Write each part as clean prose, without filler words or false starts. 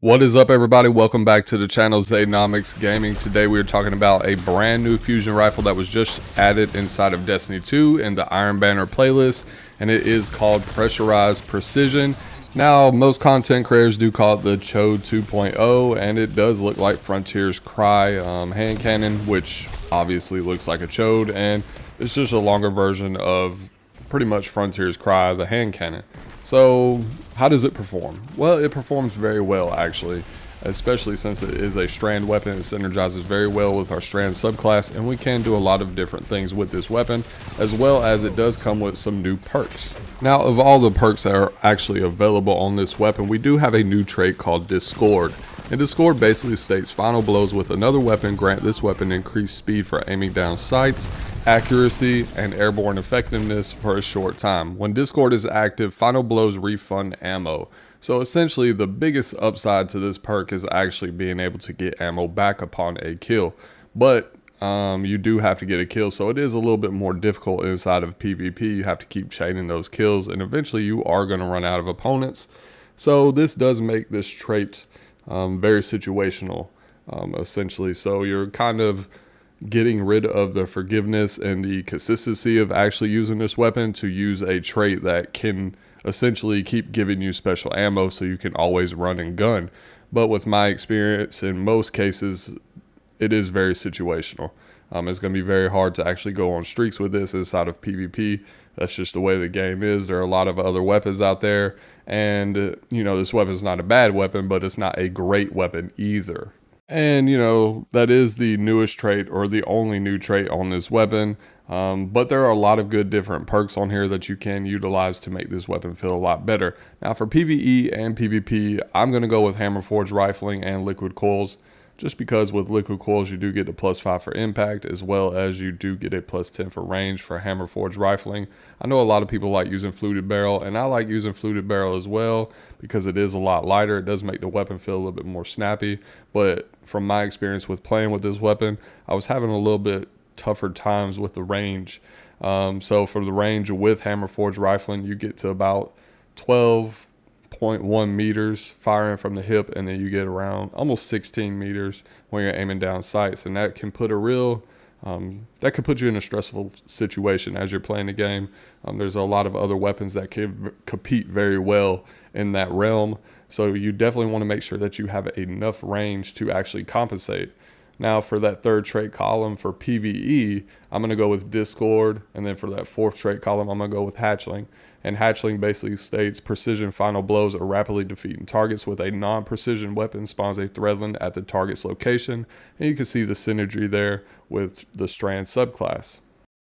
What is up, everybody? Welcome back to the channel, Zaynomics Gaming. Today we are talking about a brand new fusion rifle that was just added inside of Destiny 2 in the Iron Banner playlist, and it is called Pressurized Precision. Now, most content creators do call it the Chode 2.0, and it does look like Frontier's Cry hand cannon, which obviously looks like a Chode, and it's just a longer version of pretty much Frontier's Cry, the hand cannon. So how does it perform? Well, it performs very well, actually, especially since it is a Strand weapon. It synergizes very well with our Strand subclass, and we can do a lot of different things with this weapon, as well as it does come with some new perks. Now, of all the perks that are actually available on this weapon, we do have a new trait called Discord. And Discord basically states final blows with another weapon grant this weapon increased speed for aiming down sights, accuracy, and airborne effectiveness for a short time. When Discord is active, final blows refund ammo. So essentially, the biggest upside to this perk is actually being able to get ammo back upon a kill. But you do have to get a kill, so it is a little bit more difficult inside of PvP. You have to keep chaining those kills, and eventually you are going to run out of opponents. So this does make this trait very situational, essentially. So you're kind of getting rid of the forgiveness and the consistency of actually using this weapon to use a trait that can essentially keep giving you special ammo so you can always run and gun. But with my experience, in most cases, it is very situational. It's going to be very hard to actually go on streaks with this inside of PvP. That's just the way the game is. There are a lot of other weapons out there, and you know, this weapon is not a bad weapon, but it's not a great weapon either. And you know, that is the newest trait, or the only new trait on this weapon. But there are a lot of good different perks on here that you can utilize to make this weapon feel a lot better. Now for PvE and PvP, I'm going to go with hammer forged rifling and liquid coils, just because with liquid coils you do get a +5 for impact, as well as you do get a +10 for range for hammer forged rifling. I know a lot of people like using fluted barrel, and I like using fluted barrel as well because it is a lot lighter. It does make the weapon feel a little bit more snappy, but from my experience with playing with this weapon, I was having a little bit tougher times with the range. So for the range with hammer forged rifling, you get to about 12.1 meters firing from the hip, and then you get around almost 16 meters when you're aiming down sights, and that can put a real that could put you in a stressful situation as you're playing the game. There's a lot of other weapons that can compete very well in that realm, so you definitely want to make sure that you have enough range to actually compensate. Now for that third trait column for PvE, I'm going to go with Discord, and then for that fourth trait column, I'm going to go with Hatchling. And Hatchling basically states precision final blows are rapidly defeating targets with a non-precision weapon spawns a threadland at the target's location, and you can see the synergy there with the Strand subclass.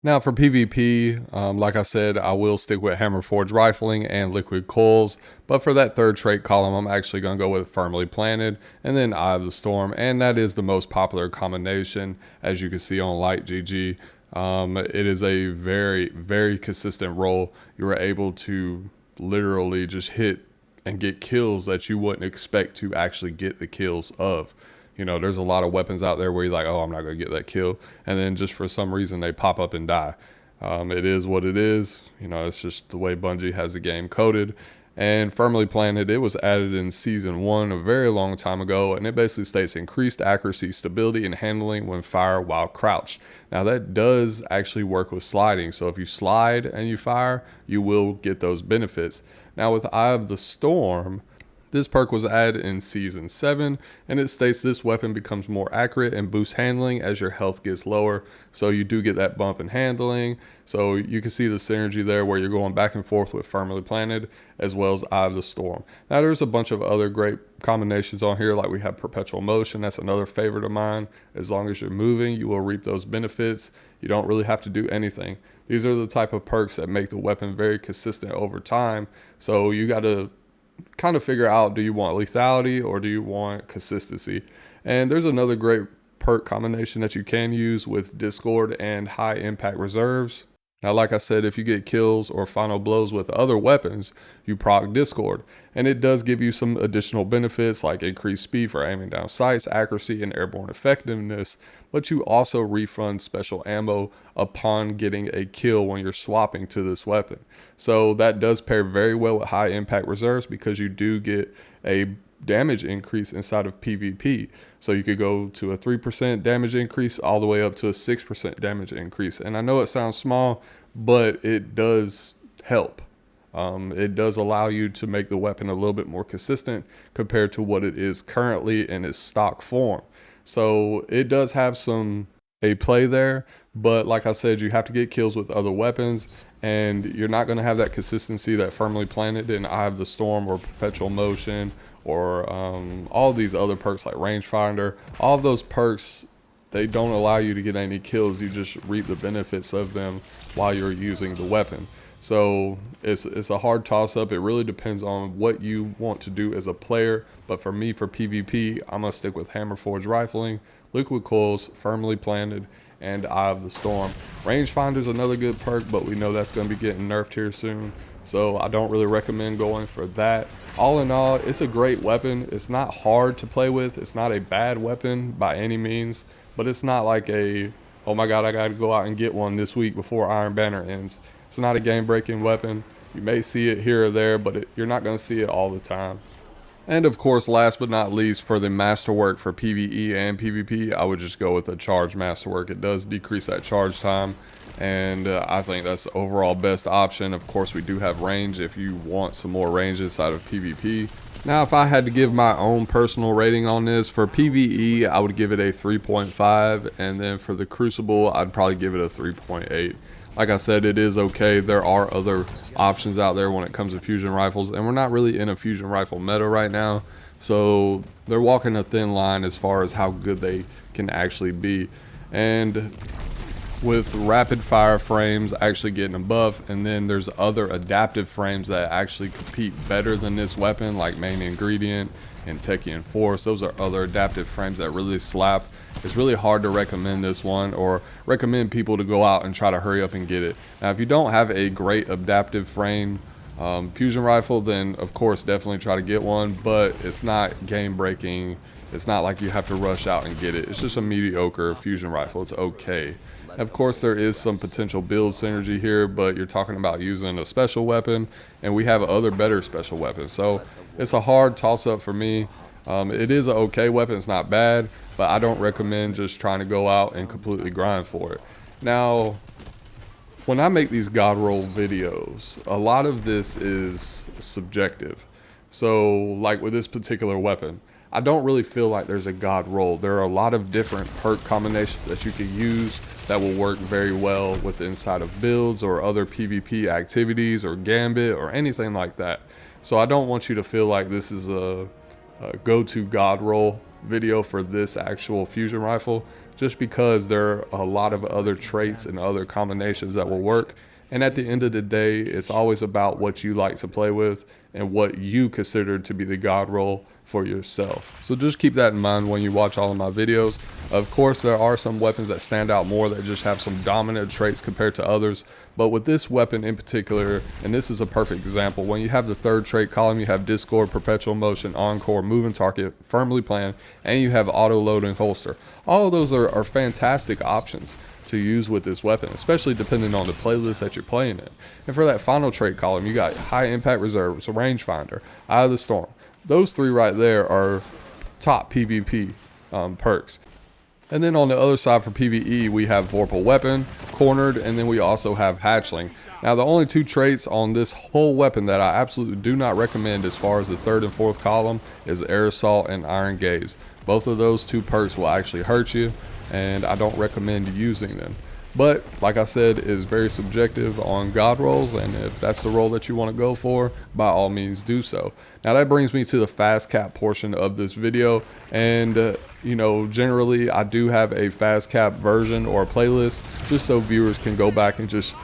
Now for PvP, like I said, I will stick with hammer forged rifling and liquid coils, but for that third trait column, I'm actually going to go with firmly planted and then Eye of the Storm, and that is the most popular combination, as you can see on Light GG. It is a very, very consistent roll. You are able to literally just hit and get kills that you wouldn't expect to actually get the kills of. You know, there's a lot of weapons out there where you're like, oh, I'm not going to get that kill. And then just for some reason, they pop up and die. It is what it is. You know, it's just the way Bungie has the game coded. And firmly planted, it was added in season 1 a very long time ago, and it basically states increased accuracy, stability, and handling when fire while crouched. Now that does actually work with sliding, so if you slide and you fire, you will get those benefits. Now with Eye of the Storm, this perk was added in Season 7, and it states this weapon becomes more accurate and boosts handling as your health gets lower. So you do get that bump in handling. So you can see the synergy there where you're going back and forth with firmly planted as well as Eye of the Storm. Now there's a bunch of other great combinations on here, like we have Perpetual Motion. That's another favorite of mine. As long as you're moving, you will reap those benefits. You don't really have to do anything. These are the type of perks that make the weapon very consistent over time. So you got to kind of figure out, do you want lethality or do you want consistency? And there's another great perk combination that you can use with Discord and high impact reserves. Now, like I said, if you get kills or final blows with other weapons, you proc Discord, and it does give you some additional benefits like increased speed for aiming down sights, accuracy, and airborne effectiveness, but you also refund special ammo upon getting a kill when you're swapping to this weapon. So that does pair very well with high impact reserves because you do get a damage increase inside of PvP. So you could go to a 3% damage increase all the way up to a 6% damage increase. And I know it sounds small, but it does help. It does allow you to make the weapon a little bit more consistent compared to what it is currently in its stock form. So it does have a play there, but like I said, you have to get kills with other weapons, and you're not going to have that consistency that Firmly Planted in Eye of the Storm or Perpetual Motion or all these other perks like Rangefinder. All of those perks, they don't allow you to get any kills. You just reap the benefits of them while you're using the weapon. So it's a hard toss-up. It really depends on what you want to do as a player. But for me, for PvP, I'm going to stick with Hammer Forge Rifling, Liquid Coils, Firmly Planted, and Eye of the Storm. Rangefinder is another good perk, but we know that's going to be getting nerfed here soon. So I don't really recommend going for that. All in all, it's a great weapon. It's not hard to play with. It's not a bad weapon by any means. But it's not like oh my god, I got to go out and get one this week before Iron Banner ends. It's not a game-breaking weapon. You may see it here or there, but you're not going to see it all the time. And of course, last but not least, for the masterwork for PvE and PvP, I would just go with a charge masterwork. It does decrease that charge time, and I think that's the overall best option. Of course, we do have range if you want some more range inside of PvP. Now, if I had to give my own personal rating on this, for PvE, I would give it a 3.5, and then for the Crucible, I'd probably give it a 3.8. Like I said, it is okay. There are other options out there when it comes to fusion rifles, and we're not really in a fusion rifle meta right now, so they're walking a thin line as far as how good they can actually be. And with rapid fire frames actually getting a buff, and then there's other adaptive frames that actually compete better than this weapon, like Main Ingredient and Techian Force. Those are other adaptive frames that really slap. It's really hard to recommend this one, or recommend people to go out and try to hurry up and get it. Now, if you don't have a great adaptive frame fusion rifle, then of course definitely try to get one, but it's not game breaking. It's not like you have to rush out and get it. It's just a mediocre fusion rifle. It's okay. Of course, there is some potential build synergy here, but you're talking about using a special weapon, and we have other better special weapons. So it's a hard toss-up for me. It is an okay weapon. It's not bad, but I don't recommend just trying to go out and completely grind for it. Now, when I make these god roll videos, a lot of this is subjective. So, like with this particular weapon, I don't really feel like there's a god roll. There are a lot of different perk combinations that you can use that will work very well with inside of builds or other PvP activities or gambit or anything like that. So I don't want you to feel like this is a go-to god roll video for this actual fusion rifle, just because there are a lot of other traits and other combinations that will work. And at the end of the day, it's always about what you like to play with and what you consider to be the god roll for yourself. So just keep that in mind when you watch all of my videos. Of course, there are some weapons that stand out more, that just have some dominant traits compared to others. But with this weapon in particular, and this is a perfect example, when you have the third trait column, you have Discord, Perpetual Motion, Encore, Moving Target, Firmly Planned, and you have Auto Loading Holster. All of those are fantastic options to use with this weapon, especially depending on the playlist that you're playing in. And for that final trait column, you got High Impact Reserves, Rangefinder, Eye of the Storm. Those three right there are top PvP perks. And then on the other side for PvE, we have Vorpal Weapon, Cornered, and then we also have Hatchling. Now, the only two traits on this whole weapon that I absolutely do not recommend as far as the third and fourth column is Air Assault and Iron Gaze. Both of those two perks will actually hurt you, and I don't recommend using them. But like I said, it is very subjective on god rolls, and if that's the roll that you want to go for, by all means do so. Now that brings me to the fast cap portion of this video, and you know, generally I do have a fast cap version or a playlist just so viewers can go back and just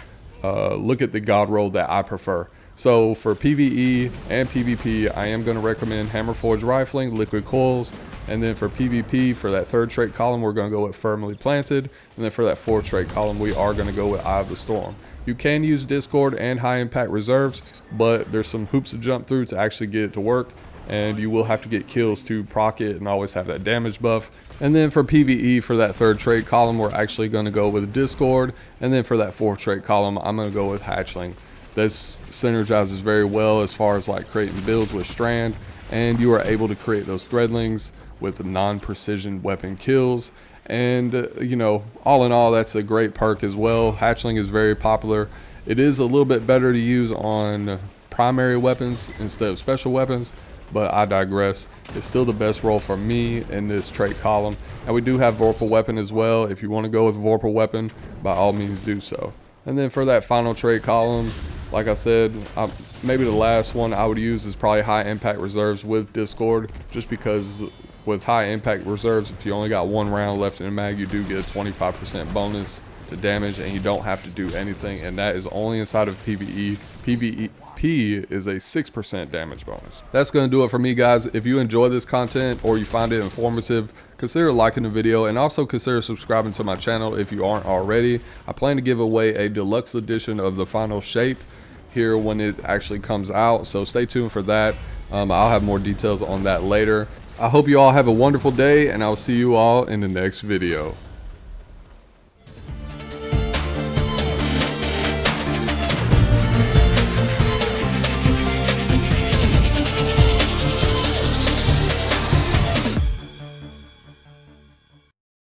look at the god roll that I prefer. So for PvE and PvP, I am going to recommend Hammer Forge Rifling, Liquid Coils, and then for PvP, for that third trait column, we're going to go with Firmly Planted, and then for that fourth trait column, we are going to go with Eye of the Storm. You can use Discord and High Impact Reserves, but there's some hoops to jump through to actually get it to work, and you will have to get kills to proc it and always have that damage buff. And then for PvE, for that third trait column, we're actually going to go with Discord, and then for that fourth trait column, I'm going to go with Hatchling. This synergizes very well as far as like creating builds with Strand, and you are able to create those threadlings with non-precision weapon kills. And you know, all in all, that's a great perk as well. Hatchling is very popular. It is a little bit better to use on primary weapons instead of special weapons, but I digress. It's still the best role for me in this trait column. And we do have Vorpal Weapon as well. If you want to go with Vorpal Weapon, by all means do so. And then for that final trait column, like I said, maybe the last one I would use is probably High Impact Reserves with Discord, just because with High Impact Reserves, if you only got 1 round left in the mag, you do get a 25% bonus to damage, and you don't have to do anything, and that is only inside of PvE. PvP is a 6% damage bonus. That's going to do it for me, guys. If you enjoy this content or you find it informative, consider liking the video, and also consider subscribing to my channel if you aren't already. I plan to give away a deluxe edition of the final shape here when it actually comes out, so stay tuned for that. I'll have more details on that later. I hope you all have a wonderful day, and I'll see you all in the next video.